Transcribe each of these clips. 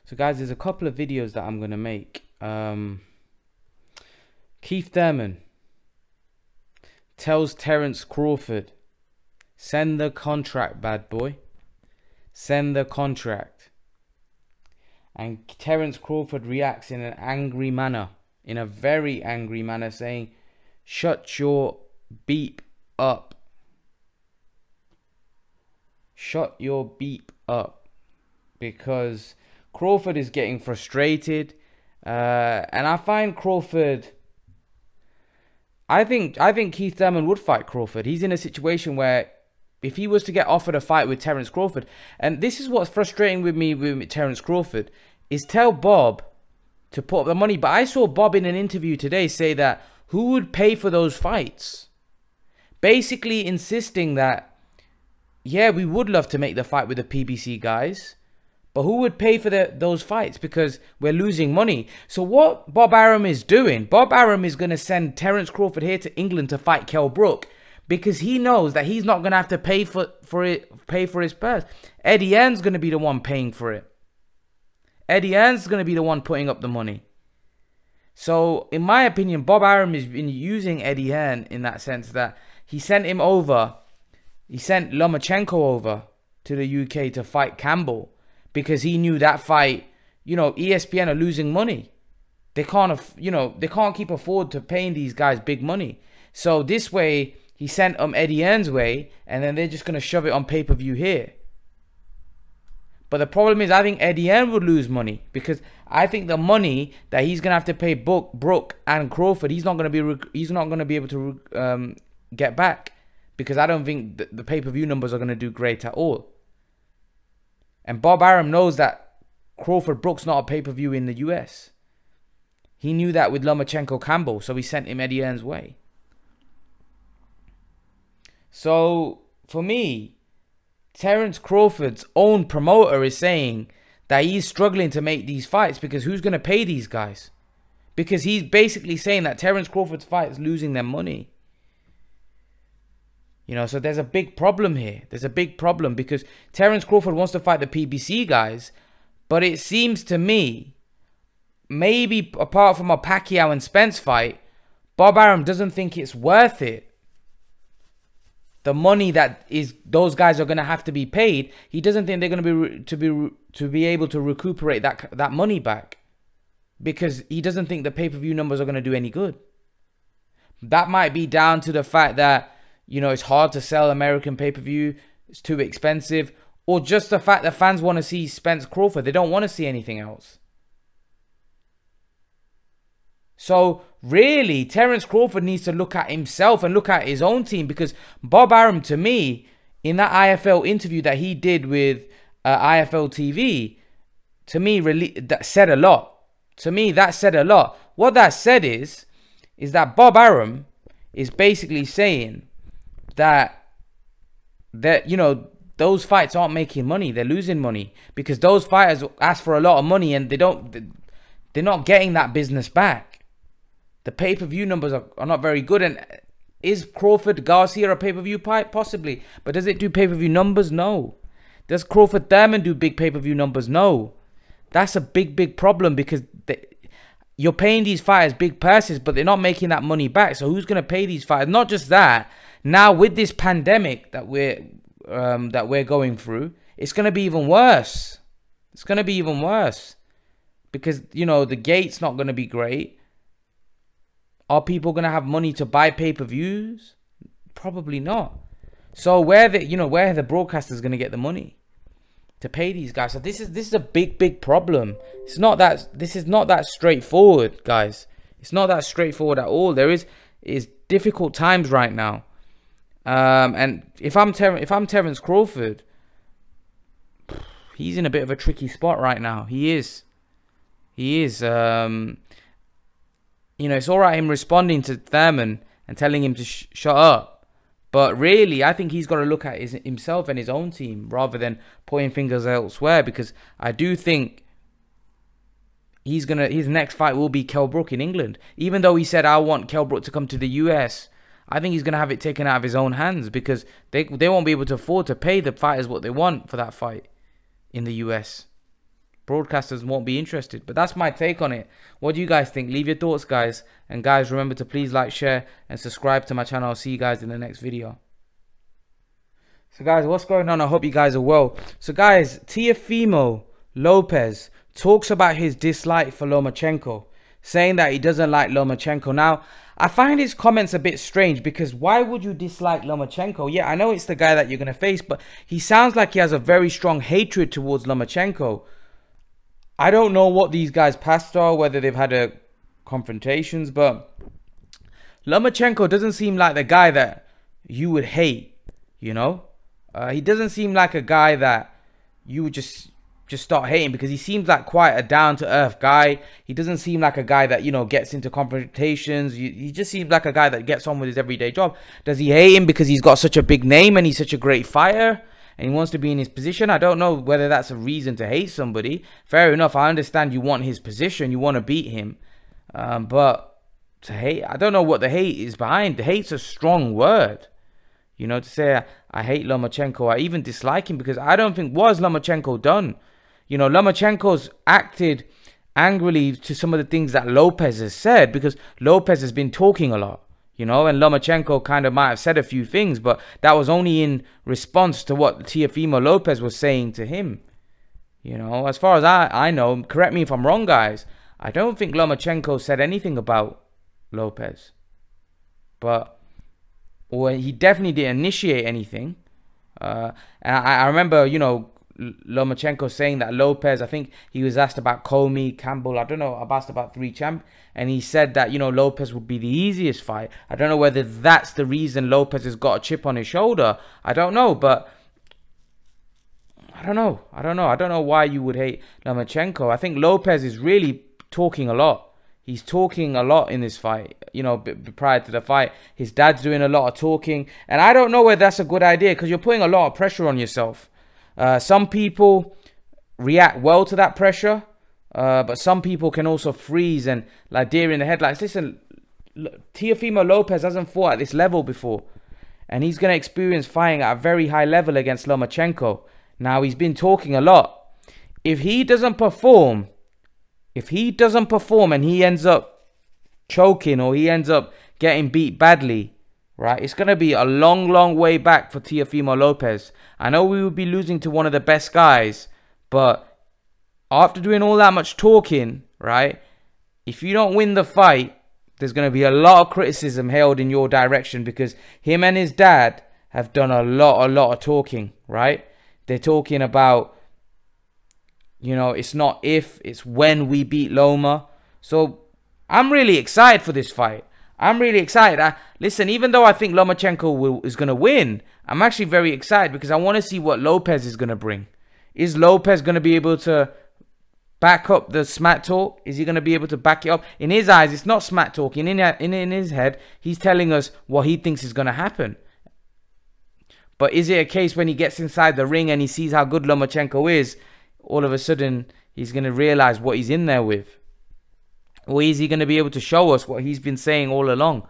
So guys, there's a couple of videos that I'm going to make. Keith Thurman tells Terence Crawford, send the contract, bad boy. Send the contract. And Terence Crawford reacts in an angry manner, in a very angry manner, saying, shut your beep up. Shut your beep up. Because Crawford is getting frustrated. And I find Crawford... I think Keith Thurman would fight Crawford. He's in a situation where if he was to get offered a fight with Terence Crawford, and this is what's frustrating with me with Terence Crawford, is tell Bob to put up the money. But I saw Bob in an interview today say that who would pay for those fights? Basically insisting that, yeah, we would love to make the fight with the PBC guys, but who would pay for those fights because we're losing money? So what Bob Arum is doing, Bob Arum is going to send Terence Crawford here to England to fight Kell Brook because he knows that he's not going to have to pay for his purse. Eddie Hearn's going to be the one paying for it. Eddie Hearn's going to be the one putting up the money. So in my opinion, Bob Arum has been using Eddie Hearn in that sense that he sent him over. He sent Lomachenko over to the UK to fight Campbell. Because he knew that fight, ESPN are losing money. They can't, they can't keep afford to paying these guys big money. So this way, he sent Eddie Hearn's way, and then they're just going to shove it on pay-per-view here. But the problem is, I think Eddie Hearn would lose money because I think the money that he's going to have to pay Brook and Crawford, he's not going to be able to get back because I don't think the pay-per-view numbers are going to do great at all. And Bob Arum knows that Crawford Brook's not a pay-per-view in the US. He knew that with Lomachenko Campbell, so he sent him Eddie Hearn's way. So, for me, Terence Crawford's own promoter is saying that he's struggling to make these fights because who's going to pay these guys? Because he's basically saying that Terence Crawford's fight is losing them money. So there's a big problem here. There's a big problem because Terence Crawford wants to fight the PBC guys. But it seems to me, maybe apart from a Pacquiao and Spence fight, Bob Arum doesn't think it's worth it. The money that those guys are going to have to be paid, he doesn't think they're going to be able to recuperate that money back. Because he doesn't think the pay-per-view numbers are going to do any good. That might be down to the fact that it's hard to sell American pay-per-view. It's too expensive. Or just the fact that fans want to see Spence Crawford. They don't want to see anything else. So, really, Terence Crawford needs to look at himself and look at his own team. Because Bob Arum, to me, in that IFL interview that he did with IFL TV, to me, that said a lot. To me, that said a lot. What that said is that Bob Arum is basically saying that those fights aren't making money. They're losing money because those fighters ask for a lot of money and they're not getting that business back. The pay-per-view numbers are not very good. And is Crawford Garcia a pay-per-view fight? Possibly. But does it do pay-per-view numbers? No. Does Crawford Thurman do big pay-per-view numbers? No. That's a big problem because you're paying these fighters big purses, but they're not making that money back. So who's going to pay these fighters? Not just that. Now with this pandemic that we're going through, it's going to be even worse. It's going to be even worse because the gate's not going to be great. Are people going to have money to buy pay-per-views? Probably not. So where are the broadcasters going to get the money to pay these guys? So this is a big problem. This is not that straightforward, guys. It's not that straightforward at all. There is difficult times right now. And if I'm Terence Crawford, he's in a bit of a tricky spot right now. He is. It's all right him responding to Thurman and telling him to shut up. But really, I think he's got to look at himself and his own team rather than pointing fingers elsewhere. Because I do think his next fight will be Kell Brook in England. Even though he said, I want Kell Brook to come to the US, I think he's going to have it taken out of his own hands because they won't be able to afford to pay the fighters what they want for that fight in the US. broadcasters won't be interested. But that's my take on it. What do you guys think? Leave your thoughts, guys. And guys, remember to please like, share, and subscribe to my channel. I'll see you guys in the next video. So guys, what's going on? I hope you guys are well. So guys, Teofimo Lopez talks about his dislike for Lomachenko, saying that he doesn't like Lomachenko. Now, I find his comments a bit strange, because why would you dislike Lomachenko? Yeah, I know it's the guy that you're going to face, but he sounds like he has a very strong hatred towards Lomachenko. I don't know what these guys' past are, whether they've had confrontations, but Lomachenko doesn't seem like the guy that you would hate, you know? He doesn't seem like a guy that you would just start hating, because he seems like quite a down-to-earth guy. He doesn't seem like a guy that, you know, gets into confrontations. He just seems like a guy that gets on with his everyday job. Does he hate him because he's got such a big name and he's such a great fighter and he wants to be in his position? I don't know whether that's a reason to hate somebody. Fair enough, I understand you want his position, you want to beat him, but to hate, I don't know what the hate is behind. The hate's a strong word, you know, to say I hate Lomachenko. I even dislike him, because I don't think, what has Lomachenko done? You know, Lomachenko's acted angrily to some of the things that Lopez has said, because Lopez has been talking a lot, you know, and Lomachenko kind of might have said a few things, but that was only in response to what Teofimo Lopez was saying to him. You know, as far as I know, correct me if I'm wrong, guys, I don't think Lomachenko said anything about Lopez. Or he definitely didn't initiate anything. And I remember, you know, Lomachenko saying that Lopez, I think he was asked about Comey, Campbell, I don't know, I've asked about 3 champ, and he said that, you know, Lopez would be the easiest fight. I don't know whether that's the reason Lopez has got a chip on his shoulder. I don't know, but I don't know why you would hate Lomachenko. I think Lopez is really talking a lot. He's talking a lot in this fight, you know, prior to the fight. His dad's doing a lot of talking, and I don't know whether that's a good idea, because you're putting a lot of pressure on yourself. Some people react well to that pressure, but some people can also freeze and like deer in the headlights. Listen, Teofimo Lopez hasn't fought at this level before, and he's going to experience fighting at a very high level against Lomachenko. Now, he's been talking a lot. If he doesn't perform and he ends up choking, or he ends up getting beat badly, right, it's going to be a long, long way back for Teofimo Lopez. I know we would be losing to one of the best guys, but after doing all that much talking, right, if you don't win the fight, there's going to be a lot of criticism held in your direction, because him and his dad have done a lot of talking, right? They're talking about, you know, it's not if, it's when we beat Loma. So I'm really excited for this fight. I'm really excited. Listen, even though I think Lomachenko is going to win, I'm actually very excited, because I want to see what Lopez is going to bring. Is Lopez going to be able to back up the smack talk? Is he going to be able to back it up? In his eyes, it's not smack talking. In his head, he's telling us what he thinks is going to happen. But is it a case when he gets inside the ring and he sees how good Lomachenko is, all of a sudden he's going to realize what he's in there with? Or is he going to be able to show us what he's been saying all along?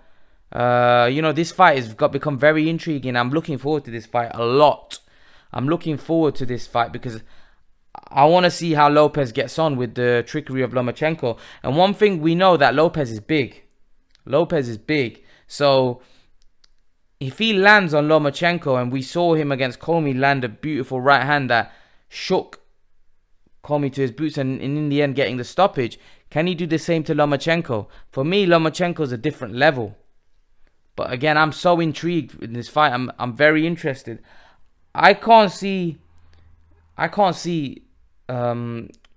You know, this fight has become very intriguing. I'm looking forward to this fight a lot. I'm looking forward to this fight because I want to see how Lopez gets on with the trickery of Lomachenko. And one thing we know, that Lopez is big. Lopez is big. So if he lands on Lomachenko, and we saw him against Comey land a beautiful right hand that shook Comey to his boots, and in the end getting the stoppage, can he do the same to Lomachenko? For me, Lomachenko's a different level. But again, I'm so intrigued in this fight. I'm very interested. I can't see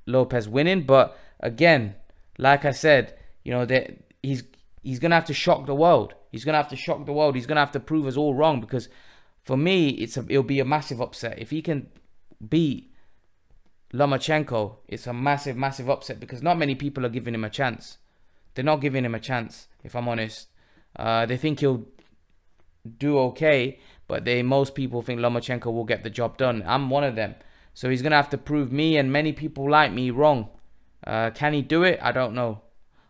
Lopez winning, but again, like I said, you know, that he's gonna have to shock the world. He's gonna have to shock the world. He's gonna have to prove us all wrong, because for me, it'll be a massive upset if he can beat Lomachenko. It's a massive upset, because not many people are giving him a chance. They're not giving him a chance, if I'm honest. They think he'll do okay, but most people think Lomachenko will get the job done. I'm one of them. So he's going to have to prove me and many people like me wrong. Can he do it? I don't know.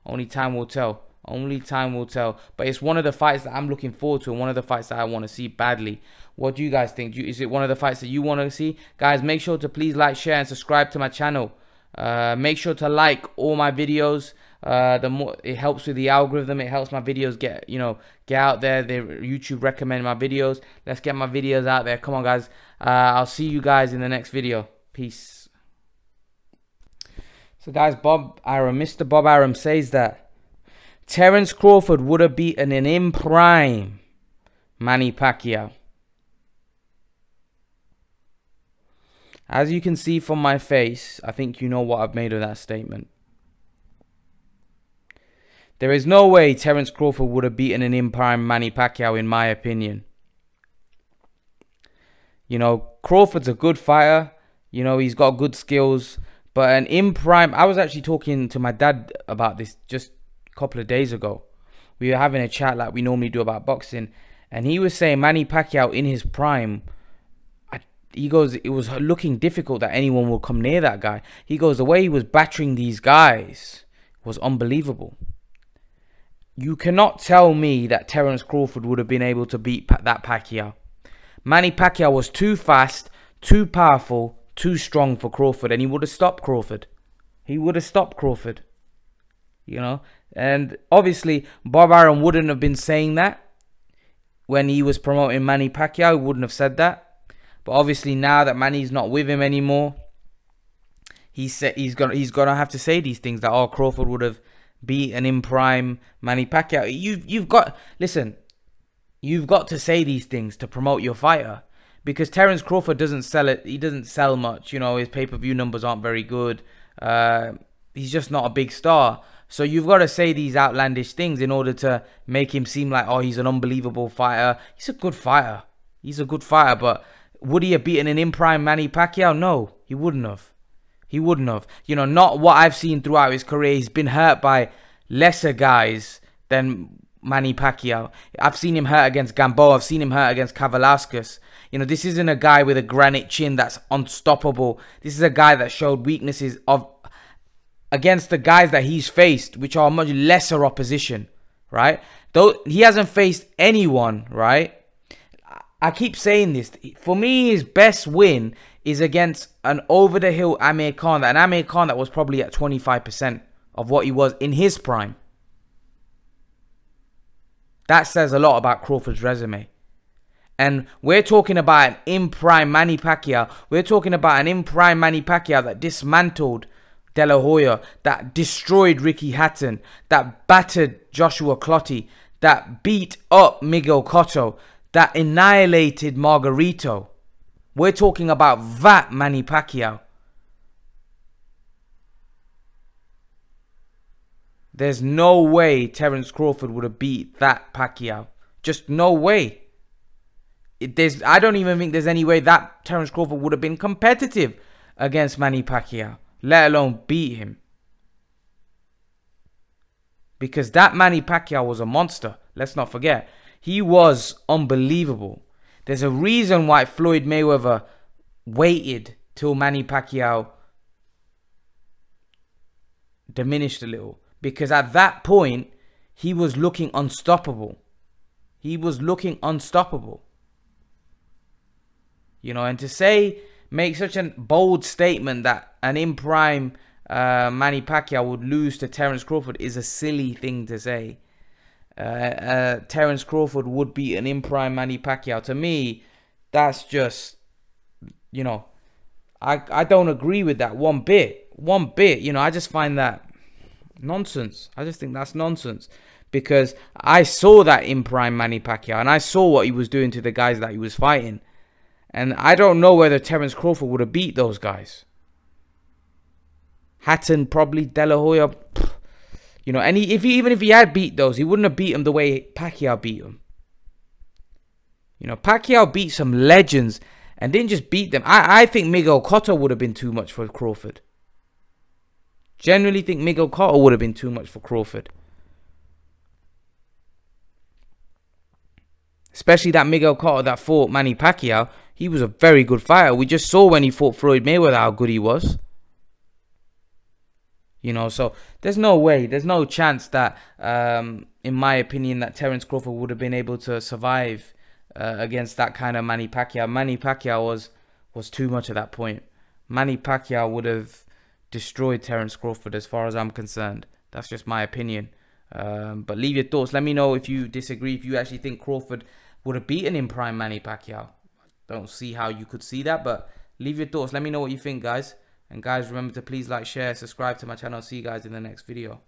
Only time will tell. Only time will tell. But it's one of the fights that I'm looking forward to, and one of the fights that I want to see badly. What do you guys think? Is it one of the fights that you want to see? Guys, make sure to please like, share, and subscribe to my channel. Make sure to like all my videos. The more it helps with the algorithm, it helps my videos get out there. YouTube recommend my videos. Let's get my videos out there. Come on, guys. I'll see you guys in the next video. Peace. So, guys, Mr. Bob Arum says that Terence Crawford would have beaten an in prime Manny Pacquiao. As you can see from my face, I think you know what I've made of that statement. There is no way Terence Crawford would have beaten an in prime Manny Pacquiao, in my opinion. Crawford's a good fighter. He's got good skills. But an in prime... I was actually talking to my dad about this just a couple of days ago. We were having a chat like we normally do about boxing. And he was saying Manny Pacquiao in his prime... He goes, it was looking difficult that anyone would come near that guy. He goes, the way he was battering these guys was unbelievable. You cannot tell me that Terence Crawford would have been able to beat that Pacquiao. Manny Pacquiao was too fast, too powerful, too strong for Crawford, and he would have stopped Crawford. He would have stopped Crawford. And obviously, Bob Arum wouldn't have been saying that when he was promoting Manny Pacquiao. He wouldn't have said that. But obviously now that Manny's not with him anymore, he's gonna have to say these things that Crawford would have beat an in prime Manny Pacquiao. You've got to say these things to promote your fighter, because Terence Crawford doesn't sell it. He doesn't sell much. His pay-per-view numbers aren't very good. He's just not a big star. So you've got to say these outlandish things in order to make him seem like, he's an unbelievable fighter. He's a good fighter. But would he have beaten an in prime Manny Pacquiao? No, he wouldn't have. He wouldn't have. Not what I've seen throughout his career. He's been hurt by lesser guys than Manny Pacquiao. I've seen him hurt against Gamboa. I've seen him hurt against Kavalauskas. This isn't a guy with a granite chin that's unstoppable. This is a guy that showed weaknesses against the guys that he's faced, which are much lesser opposition, right? Though he hasn't faced anyone, right? I keep saying this. For me, his best win is against an over-the-hill Amir Khan. An Amir Khan that was probably at 25% of what he was in his prime. That says a lot about Crawford's resume. And we're talking about an in-prime Manny Pacquiao. We're talking about an in-prime Manny Pacquiao that dismantled De La Hoya, that destroyed Ricky Hatton, that battered Joshua Clottey, that beat up Miguel Cotto, that annihilated Margarito. We're talking about that Manny Pacquiao. There's no way Terence Crawford would have beat that Pacquiao. Just no way. I don't even think there's any way that Terence Crawford would have been competitive against Manny Pacquiao, let alone beat him. Because that Manny Pacquiao was a monster. Let's not forget. He was unbelievable. There's a reason why Floyd Mayweather waited till Manny Pacquiao diminished a little. Because at that point, he was looking unstoppable. He was looking unstoppable. And to make such a bold statement that an in-prime Manny Pacquiao would lose to Terence Crawford is a silly thing to say. Terence Crawford would beat an in-prime Manny Pacquiao. To me, that's just, I don't agree with that one bit. I just find that nonsense. I just think that's nonsense. Because I saw that in-prime Manny Pacquiao, and I saw what he was doing to the guys that he was fighting. And I don't know whether Terence Crawford would have beat those guys. Hatton, probably. De La Hoya. And even if he had beat those, he wouldn't have beat them the way Pacquiao beat them. Pacquiao beat some legends and didn't just beat them. I think Miguel Cotto would have been too much for Crawford. Generally think Miguel Cotto would have been too much for Crawford. Especially that Miguel Cotto that fought Manny Pacquiao. He was a very good fighter. We just saw when he fought Floyd Mayweather how good he was. So there's no way, there's no chance that, in my opinion, that Terence Crawford would have been able to survive against that kind of Manny Pacquiao. Manny Pacquiao was too much at that point. Manny Pacquiao would have destroyed Terence Crawford as far as I'm concerned. That's just my opinion. But leave your thoughts. Let me know if you disagree, if you actually think Crawford would have beaten in prime Manny Pacquiao. Don't see how you could see that, but leave your thoughts. Let me know what you think, guys. And guys, remember to please like, share, subscribe to my channel. See you guys in the next video.